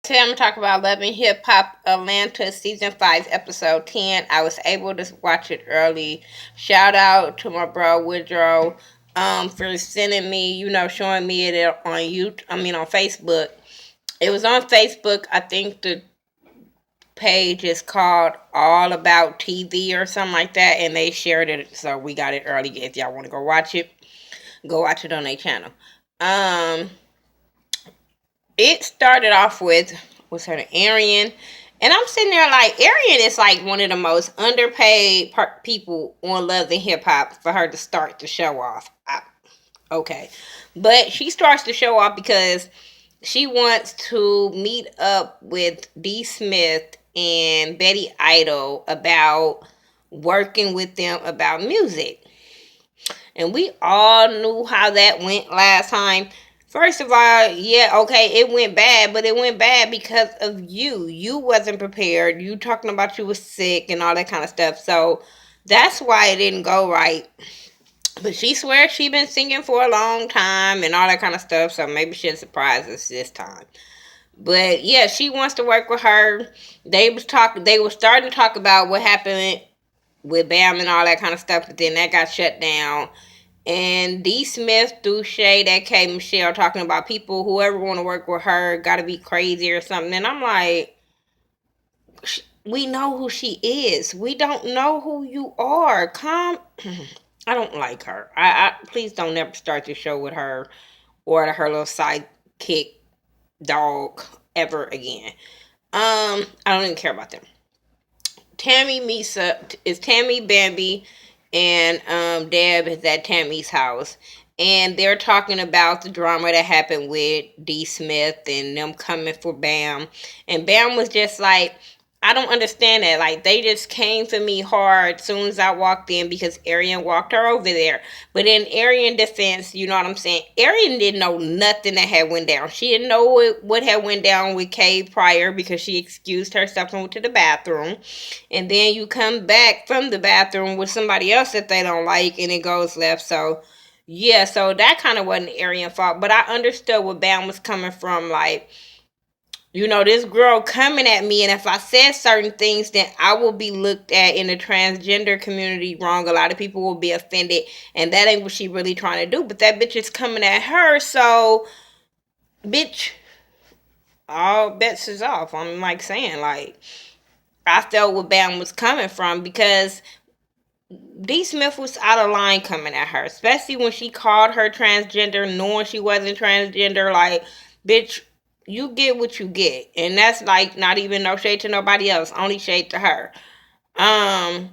Today I'm going to talk about Love and Hip Hop Atlanta Season 5, Episode 10. I was able to watch it early. Shout out to my bro Woodrow for sending me, showing me it on on Facebook. It was on Facebook. I think the page is called All About TV or something like that, and they shared it, so we got it early. If y'all want to go watch it on their channel. Um, it started off with her name, Arian, and I'm sitting there like Arian is like one of the most underpaid people on Love and Hip Hop for her to start the show off. Okay, but she starts the show off because she wants to meet up with D. Smith and Betty Idol about working with them about music. And we all knew how that went last time. First of all, yeah, okay, it went bad, but it went bad because of you. You wasn't prepared. You talking about you was sick and all that kind of stuff. So that's why it didn't go right. But she swears she been singing for a long time and all that kind of stuff. So maybe she'll surprise us this time. But yeah, she wants to work with her. They were starting to talk about what happened with Bam and all that kind of stuff, but then that got shut down. And D. Smith threw shade at K. Michelle talking about people, whoever want to work with her, got to be crazy or something. And I'm like, we know who she is. We don't know who you are. I don't like her. I please don't never start the show with her or her little sidekick dog ever again. I don't even care about them. Tammy meets up is Tammy, Bambi, and Deb is at Tammy's house, and they're talking about the drama that happened with D. Smith and them coming for Bam, and Bam was just like, I don't understand that. Like, they just came for me hard as soon as I walked in because Arian walked her over there. But in Arian defense, you know what I'm saying? Arian didn't know nothing that had went down. She didn't know what had went down with Kay prior because she excused herself and went to the bathroom. And then you come back from the bathroom with somebody else that they don't like and it goes left. So, yeah, so that kind of wasn't Arian's fault. But I understood where Bam was coming from. Like, this girl coming at me, and if I said certain things, then I will be looked at in the transgender community wrong. A lot of people will be offended, and that ain't what she really trying to do. But that bitch is coming at her, so, bitch, all bets is off. I'm like saying, like, I felt where Bam was coming from because D. Smith was out of line coming at her, especially when she called her transgender, knowing she wasn't transgender. Like, bitch, you get what you get, and that's like not even no shade to nobody else, only shade to her. Um,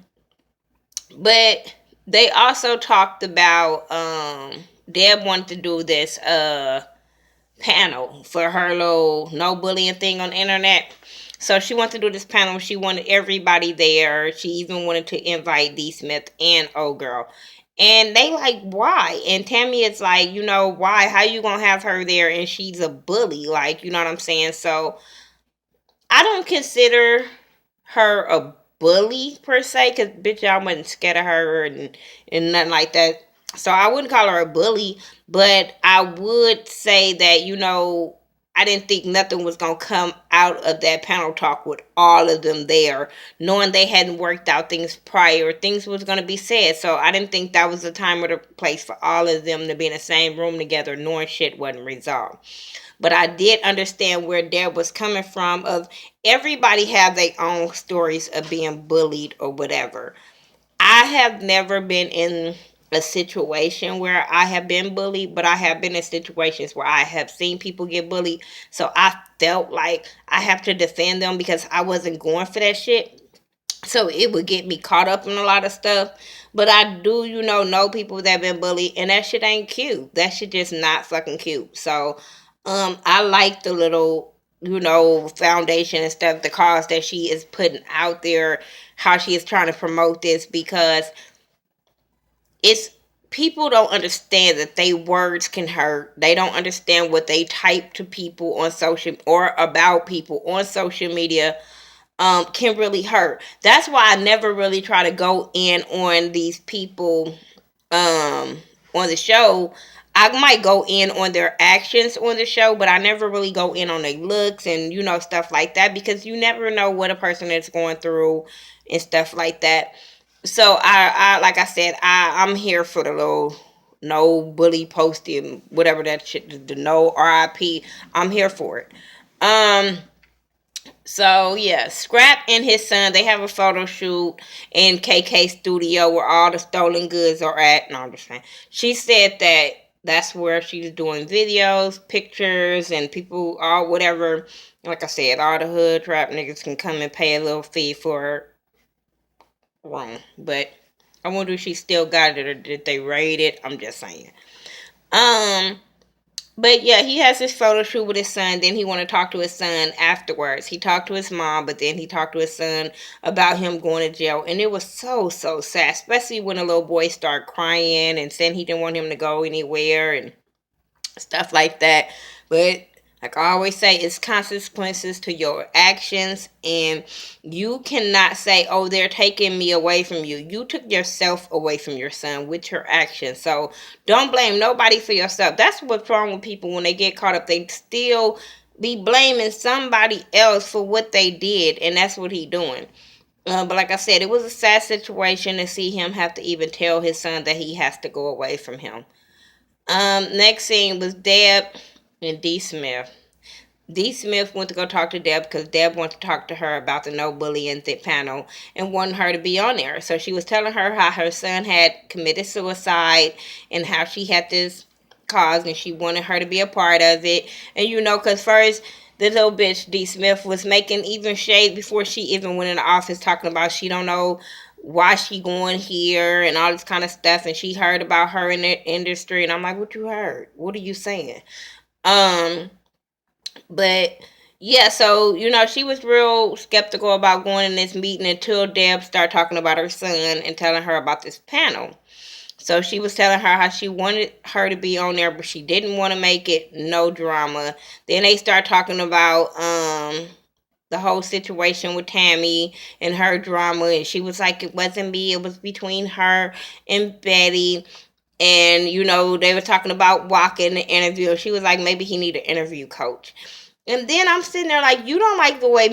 but they also talked about Deb wanted to do this panel for her little no bullying thing on the internet. So she wanted to do this panel. She wanted everybody there. She even wanted to invite D. Smith and Old Girl. And they like, why? And Tammy is like, why? How you gonna have her there and she's a bully? Like, you know what I'm saying? So I don't consider her a bully per se, because bitch, I wasn't scared of her and nothing like that. So I wouldn't call her a bully, but I would say that, I didn't think nothing was going to come out of that panel talk with all of them there, knowing they hadn't worked out things prior. Things was going to be said. So I didn't think that was the time or the place for all of them to be in the same room together, knowing shit wasn't resolved. But I did understand where Deb was coming from of everybody have their own stories of being bullied or whatever. I have never been in a situation where I have been bullied, but I have been in situations where I have seen people get bullied. So I felt like I have to defend them because I wasn't going for that shit. So it would get me caught up in a lot of stuff. But I do, know people that have been bullied, and that shit ain't cute. That shit just not fucking cute. So I like the little, foundation and stuff, the cause that she is putting out there, how she is trying to promote this, because it's people don't understand that they words can hurt. They don't understand what they type to people on social or about people on social media can really hurt. That's why I never really try to go in on these people on the show. I might go in on their actions on the show, but I never really go in on their looks and stuff like that, because you never know what a person is going through and stuff like that. So I like I said, I'm here for the little no bully posting, whatever that shit, the no RIP. I'm here for it. Um, so yeah, Scrap and his son, they have a photo shoot in KK studio where all the stolen goods are at. No, I'm just saying. She said that that's where she's doing videos, pictures, and people, all whatever. Like I said, all the hood trap niggas can come and pay a little fee for room. But I wonder if she still got it or did they raid it. I'm just saying. Um, but yeah, he has this photo shoot with his son. Then he want to talk to his son afterwards. He talked to his mom, but then he talked to his son about him going to jail, and it was so sad, especially when the little boy started crying and saying he didn't want him to go anywhere and stuff like that. But like I always say, it's consequences to your actions, and you cannot say, "Oh, they're taking me away from you." You took yourself away from your son with your actions. So don't blame nobody for yourself. That's what's wrong with people when they get caught up. They still be blaming somebody else for what they did, and that's what he doing. But like I said, it was a sad situation to see him have to even tell his son that he has to go away from him. Next scene was Deb and D. Smith. D. Smith went to go talk to Deb because Deb wanted to talk to her about the no bullying panel and wanted her to be on there. So she was telling her how her son had committed suicide and how she had this cause and she wanted her to be a part of it. And because first the little bitch D. Smith was making even shade before she even went in the office, talking about she don't know why she going here and all this kind of stuff, and she heard about her in the industry, and I'm like, what you heard? What are you saying? Um, but yeah, so she was real skeptical about going in this meeting until Deb started talking about her son and telling her about this panel. So she was telling her how she wanted her to be on there, but she didn't want to make it no drama. Then they start talking about the whole situation with Tammy and her drama, and she was like, it wasn't me, it was between her and Betty. And they were talking about walking the interview. She was like, maybe he need an interview coach. And then I'm sitting there like, you don't like the way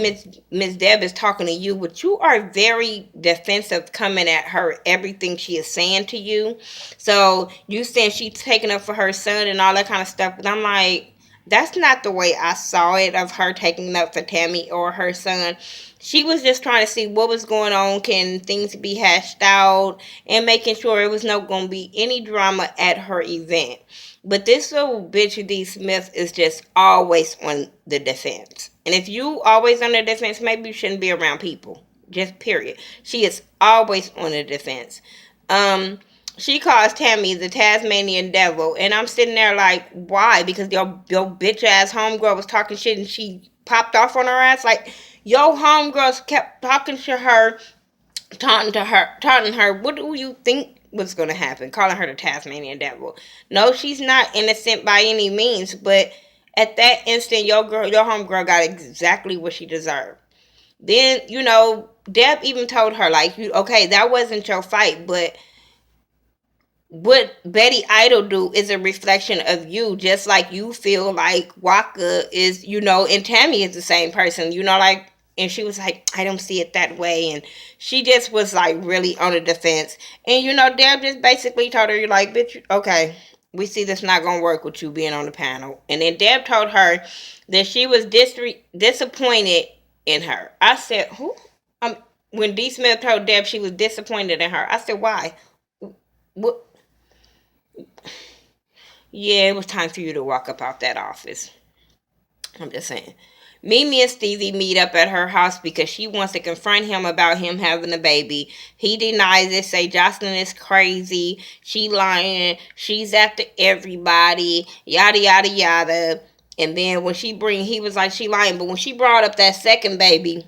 Miss Deb is talking to you, but you are very defensive coming at her, everything she is saying to you. So you saying she's taking up for her son and all that kind of stuff. But I'm like, that's not the way I saw it of her taking up for Tammy or her son. She was just trying to see what was going on, can things be hashed out, and making sure it was not going to be any drama at her event. But this little bitch D. Smith is just always on the defense. And if you always on the defense, maybe you shouldn't be around people. Just period. She is always on the defense. She calls Tammy the Tasmanian devil, and I'm sitting there like, why? Because your bitch ass homegirl was talking shit and she popped off on her ass. Like, your homegirls kept talking to her, taunting her. What do you think was going to happen? Calling her the Tasmanian devil. No, she's not innocent by any means, but at that instant, your homegirl got exactly what she deserved. Then, Deb even told her, like, okay, that wasn't your fight, but what Betty Idol do is a reflection of you, just like you feel like Waka is, and Tammy is the same person, like, and she was like, I don't see it that way, and she just was like really on the defense, and Deb just basically told her, you're like, bitch, okay, we see this not gonna work with you being on the panel, and then Deb told her that she was disappointed in her. I said, who? When D. Smith told Deb she was disappointed in her, I said, why? What? Yeah, it was time for you to walk up out that office. I'm just saying. Mimi and Stevie meet up at her house because she wants to confront him about him having a baby. He denies it, say Jocelyn is crazy, she lying, she's after everybody, yada yada yada. And then when he was like, she lying, but when she brought up that second baby,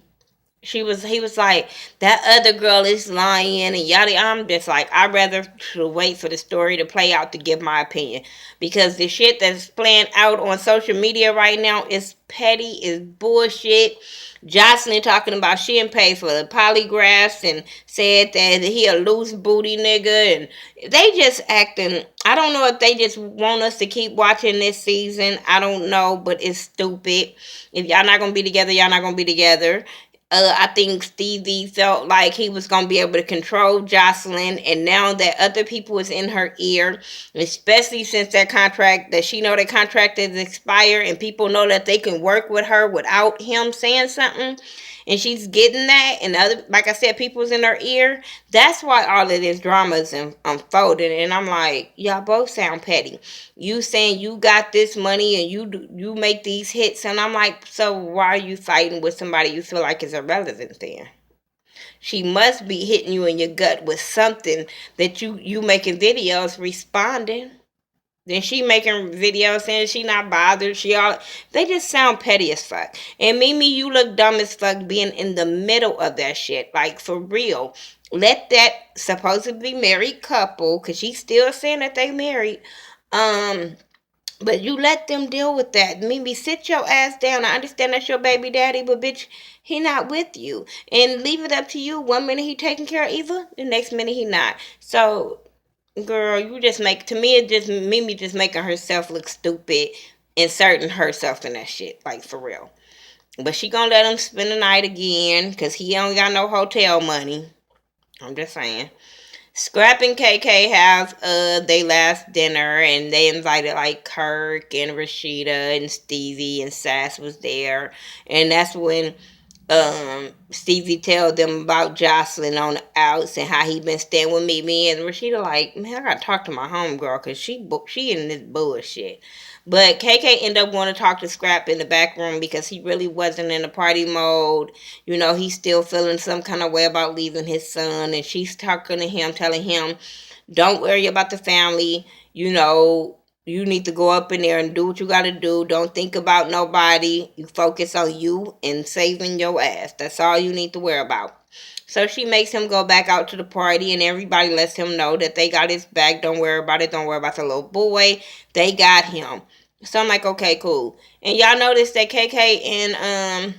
He was like, that other girl is lying and yada. I'm just like, I'd rather wait for the story to play out to give my opinion, because the shit that's playing out on social media right now is petty, is bullshit. Jocelyn talking about she didn't pay for the polygraphs and said that he a loose booty nigga, and they just acting. I don't know if they just want us to keep watching this season. I don't know, but it's stupid. If y'all not gonna be together, y'all not gonna be together. I think Stevie felt like he was gonna be able to control Jocelyn, and now that other people is in her ear, especially since that contract, that she know the contract is expired, and people know that they can work with her without him saying something, and she's getting that, and other, like I said, people's in her ear. That's why all of this drama is unfolding, and I'm like, y'all both sound petty. You saying you got this money and you make these hits, and I'm like, so why are you fighting with somebody you feel like is irrelevant then? She must be hitting you in your gut with something that you making videos responding. Then she making videos saying she not bothered. She all, they just sound petty as fuck. And Mimi, you look dumb as fuck being in the middle of that shit. Like, for real. Let that supposedly married couple, cause she's still saying that they married. Um, but you let them deal with that. Mimi, sit your ass down. I understand that's your baby daddy, but bitch, he not with you. And leave it up to you. One minute he taking care of Eva, the next minute he not. So, girl, you just make, to me, it just Mimi just making herself look stupid, inserting herself in that shit, like, for real. But she gonna let him spend the night again, cause he don't got no hotel money. I'm just saying. Scrap and KK have they last dinner, and they invited like Kirk and Rashida and Stevie, and Sass was there, and that's when Stevie tell them about Jocelyn on the outs and how he been staying with me and Rashida like, man, I gotta talk to my homegirl because she in this bullshit. But KK ended up wanting to talk to Scrap in the back room because he really wasn't in the party mode. You know, he's still feeling some kind of way about leaving his son, and she's talking to him, telling him, don't worry about the family. You know, you need to go up in there and do what you got to do. Don't think about nobody. You focus on you and saving your ass. That's all you need to worry about. So she makes him go back out to the party, and everybody lets him know that they got his back. Don't worry about it. Don't worry about the little boy. They got him. So I'm like, okay, cool. And y'all notice that KK and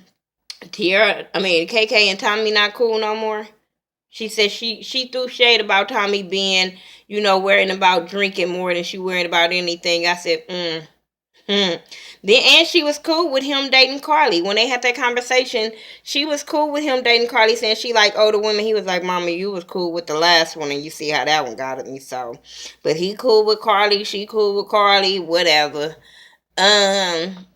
KK and Tommy not cool no more. She said she threw shade about Tommy being, worrying about drinking more than she worried about anything. I said, hmm. Then and she was cool with him dating Carly. When they had that conversation, she was cool with him dating Carly, saying she like older women. He was like, Mama, you was cool with the last one, and you see how that one got at me. So, but he cool with Carly, she cool with Carly, whatever. Um,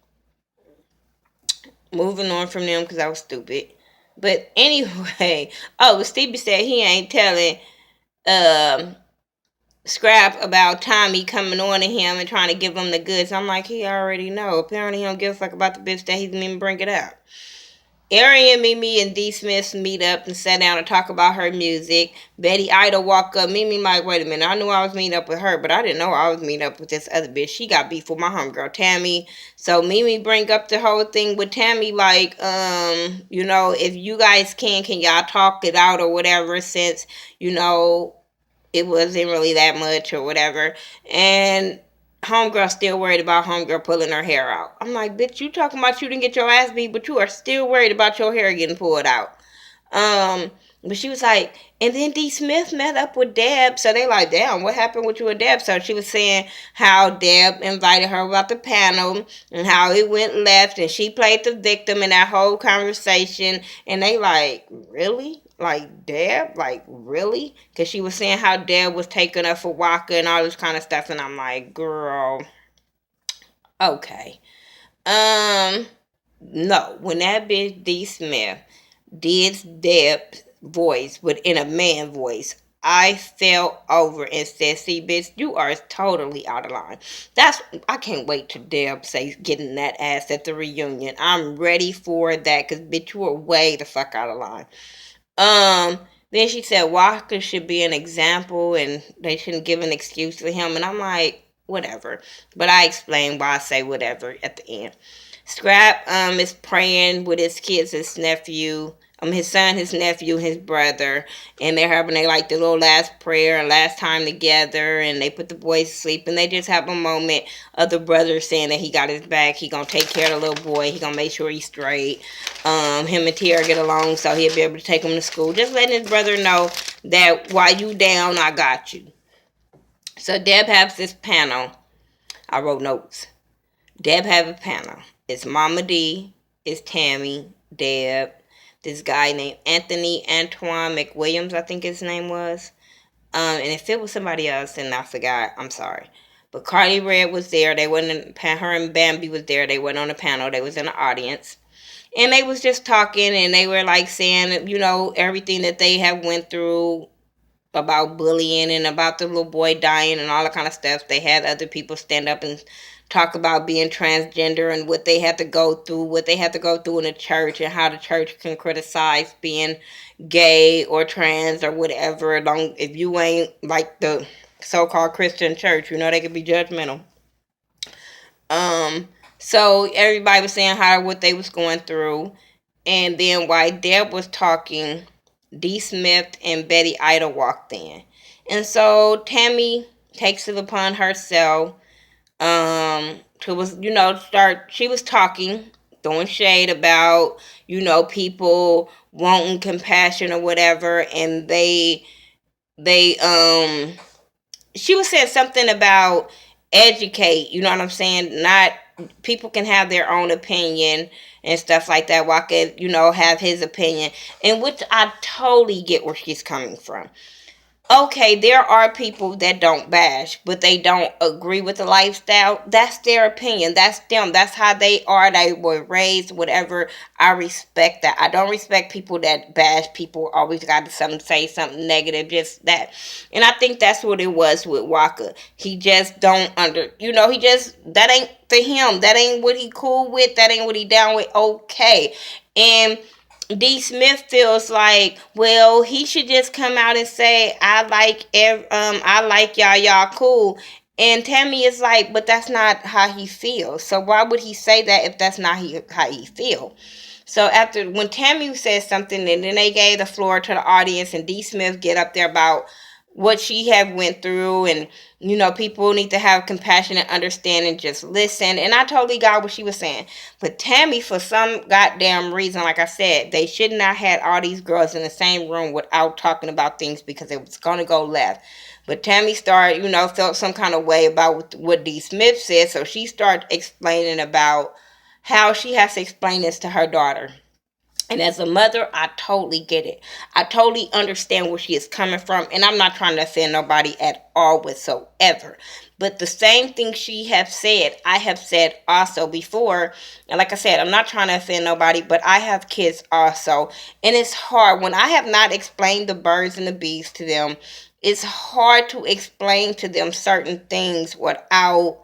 Moving on from them because I was stupid. But anyway, oh, Stevie said he ain't telling um Scrap about Tommy coming on to him and trying to give him the goods. I'm like, he already know. Apparently he don't give a fuck about the bitch that he didn't even bring it up. Arian, Mimi, and D. Smith meet up and sat down and talk about her music. Betty Ida walk up. Mimi like, wait a minute. I knew I was meeting up with her, but I didn't know I was meeting up with this other bitch. She got beef with my homegirl, Tammy. So Mimi bring up the whole thing with Tammy, like, if you guys can y'all talk it out or whatever, since, it wasn't really that much or whatever. And homegirl still worried about homegirl pulling her hair out. I'm like, bitch, you talking about you didn't get your ass beat, but you are still worried about your hair getting pulled out. But she was like, and then D. Smith met up with Deb. So they like, damn, what happened with you and Deb? So she was saying how Deb invited her about the panel and how it went left, and she played the victim in that whole conversation. And they like, really? Like, Deb? Like, really? Because she was saying how Deb was taking her for Waka and all this kind of stuff. And I'm like, girl, okay. Um, no. When that bitch D. Smith did Deb's voice, but in a man voice, I fell over and said, see, bitch, you are totally out of line. I can't wait till Deb say getting that ass at the reunion. I'm ready for that, because, bitch, you are way the fuck out of line. Then she said Walker should be an example and they shouldn't give an excuse for him. And I'm like, whatever. But I explained why I say whatever at the end. Scrap is praying with his kids, his nephew, his son, his nephew, his brother, and they're having the little last prayer and last time together, and they put the boys to sleep, and they just have a moment of the brother saying that he got his back, he gonna take care of the little boy, he gonna make sure he's straight. Him and Tierra get along, so he'll be able to take him to school. Just letting his brother know that while you down, I got you. So Deb has this panel. I wrote notes. Deb have a panel. It's Mama D, it's Tammy, Deb, this guy named Anthony Antoine McWilliams, I think his name was. And if it was somebody else, then I forgot. I'm sorry. But Carly Red was there. They wasn't. Her and Bambi was there. They went on the panel. They was in the audience, and they was just talking, and they were saying, everything that they have went through about bullying and about the little boy dying and all that kind of stuff. They had other people stand up and talk about being transgender and what they had to go through, in the church, and how the church can criticize being gay or trans or whatever. If you ain't like the so-called Christian church, they could be judgmental. So everybody was saying what they was going through, and then while Deb was talking, D. Smith and Betty Ida walked in. And so Tammy takes it upon herself she was talking, throwing shade about, people wanting compassion or whatever, and she was saying something about educate, you know what I'm saying? Not people can have their own opinion and stuff like that. While could, have his opinion. And which I totally get where she's coming from. Okay, there are people that don't bash, but they don't agree with the lifestyle. That's their opinion. That's them. That's how they are. They were raised, whatever. I respect that. I don't respect people that bash people, always got to say something negative, just that. And I think that's what it was with Waka. He just don't he just, that ain't for him. That ain't what he cool with. That ain't what he down with. Okay. And D. Smith feels like, well, he should just come out and say, I like y'all cool. And Tammy is like, but that's not how he feels. So why would he say that if that's not how he feel? So when Tammy said something, and then they gave the floor to the audience, and D. Smith get up there about what she had went through, and people need to have compassion and understanding, just listen. And I totally got what she was saying. But Tammy, for some goddamn reason, like I said, they should not have all these girls in the same room without talking about things, because it was gonna go left. But Tammy started, felt some kind of way about what D. Smith said, so she started explaining about how she has to explain this to her daughter. And as a mother, I totally get it. I totally understand where she is coming from. And I'm not trying to offend nobody at all whatsoever. But the same thing she has said, I have said also before. And like I said, I'm not trying to offend nobody, but I have kids also. And it's hard. When I have not explained the birds and the bees to them, it's hard to explain to them certain things without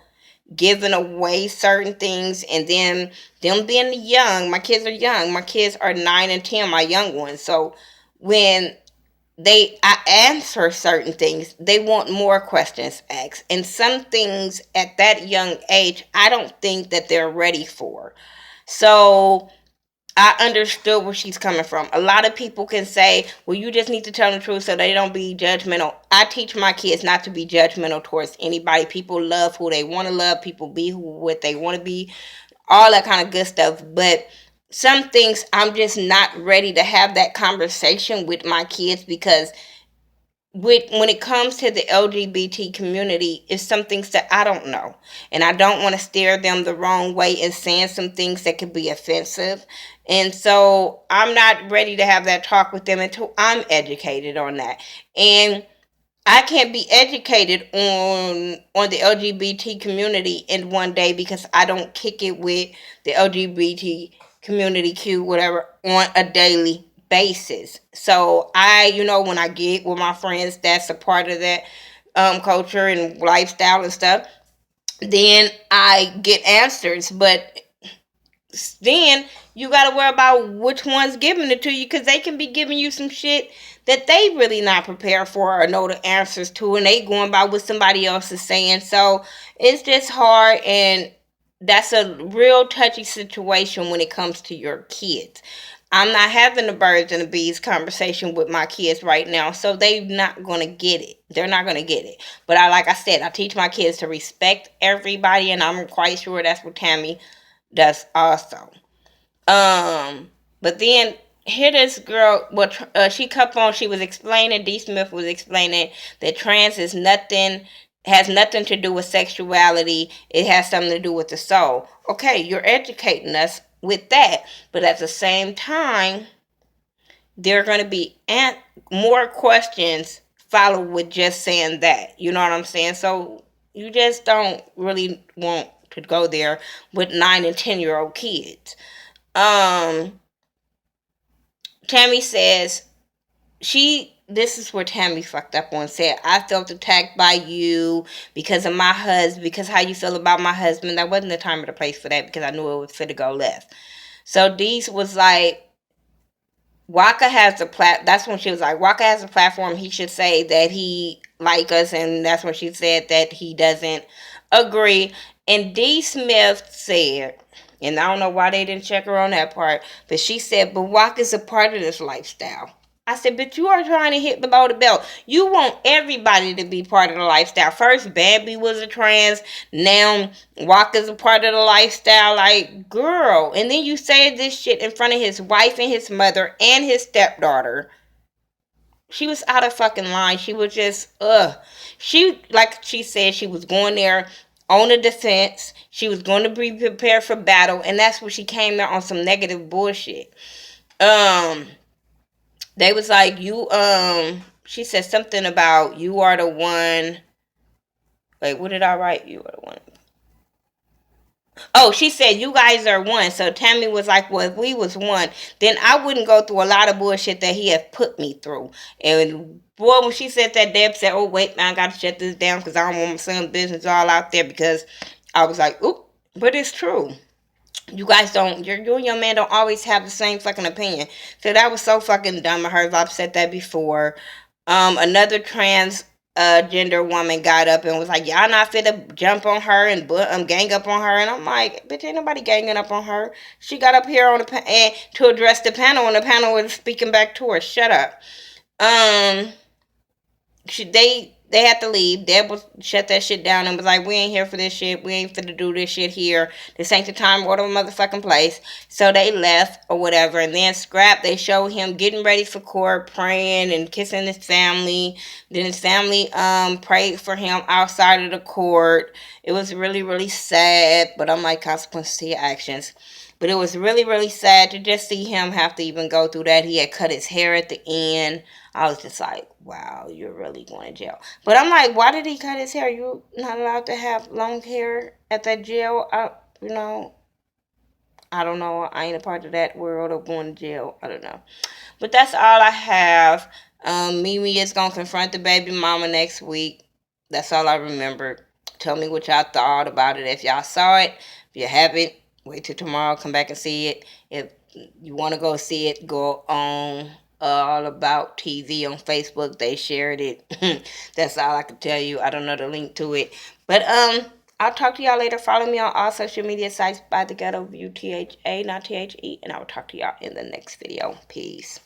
giving away certain things. And then them being young, my kids are young, my kids are 9 and 10, my young ones. So when I answer certain things, they want more questions asked, and some things at that young age I don't think that they're ready for. So I understood where she's coming from. A lot of people can say, well, you just need to tell the truth so they don't be judgmental. I teach my kids not to be judgmental towards anybody. People love who they want to love. People be what they want to be. All that kind of good stuff. But some things I'm just not ready to have that conversation with my kids, because when it comes to the LGBT community, it's some things that I don't know. And I don't want to steer them the wrong way and saying some things that could be offensive. And so I'm not ready to have that talk with them until I'm educated on that. And I can't be educated on the LGBT community in one day, because I don't kick it with the LGBT community Q whatever on a daily basis. So when I get with my friends that's a part of that culture and lifestyle and stuff, then I get answers. But then you got to worry about which one's giving it to you, because they can be giving you some shit that they really not prepared for or know the answers to, and they going by what somebody else is saying. So it's just hard. And that's a real touchy situation when it comes to your kids. I'm not having the birds and the bees conversation with my kids right now, so they're not gonna get it. They're not gonna get it. But like I said, I teach my kids to respect everybody, and I'm quite sure that's what Tammy does also. But then here this girl, what she kept on, she was explaining, D. Smith was explaining that trans is nothing, has nothing to do with sexuality. It has something to do with the soul. Okay, you're educating us with that, but at the same time, there are going to be more questions followed with just saying that. You know what I'm saying? So you just don't really want to go there with 9 and 10-year-old kids. Um, Tammy says this is where Tammy fucked up on, said, I felt attacked by you because of my husband, because how you feel about my husband. That wasn't the time or the place for that because I knew it was fit to go left. So Dees was like, Waka has a that's when she was like, Waka has a platform. He should say that he like us, and that's when she said that he doesn't agree. And D. Smith said, and I don't know why they didn't check her on that part, but she said, but Waka's a part of this lifestyle. I said, but you are trying to hit below the belt. You want everybody to be part of the lifestyle. First, Bambi was a trans. Now, Walker's a part of the lifestyle. Like, girl. And then you say this shit in front of his wife and his mother and his stepdaughter. She was out of fucking line. She was just, She, like she said, she was going there on the defense. She was going to be prepared for battle. And that's when she came there on some negative bullshit. They was like, she said something about you are the one. Wait, what did I write? You are the one. Oh, she said you guys are one. So Tammy was like, well, if we was one, then I wouldn't go through a lot of bullshit that he had put me through. And boy, when she said that, Deb said, oh, wait, now I got to shut this down because I don't want my son's business all out there, because I was like, oop, but it's true. You guys don't, you and your man don't always have the same fucking opinion. So that was so fucking dumb of her. I've said that before. Another trans gender woman got up and was like, y'all not fit to jump on her and gang up on her. And I'm like, bitch, ain't nobody ganging up on her. She got up here on the to address the panel, and the panel was speaking back to her. Shut up. Um, they had to leave. Deb was shut that shit down and was like, we ain't here for this shit. We ain't finna do this shit here. This ain't the time or the motherfucking place. So they left or whatever. And then Scrap, they showed him getting ready for court, praying and kissing his family. Then his family prayed for him outside of the court. It was really, really sad. But I'm like, consequences to your actions. But it was really, really sad to just see him have to even go through that. He had cut his hair at the end. I was just like, wow, you're really going to jail. But I'm like, why did he cut his hair? You're not allowed to have long hair at that jail. You know, I don't know. I ain't a part of that world of going to jail. I don't know. But that's all I have. Mimi is going to confront the baby mama next week. That's all I remembered. Tell me what y'all thought about it. If y'all saw it, if you haven't, wait till tomorrow. Come back and see it. If you want to go see it, go on All About TV on Facebook. They shared it. That's all I can tell you. I don't know the link to it. But I'll talk to y'all later. Follow me on all social media sites by The Ghetto View, THA, not THE. And I will talk to y'all in the next video. Peace.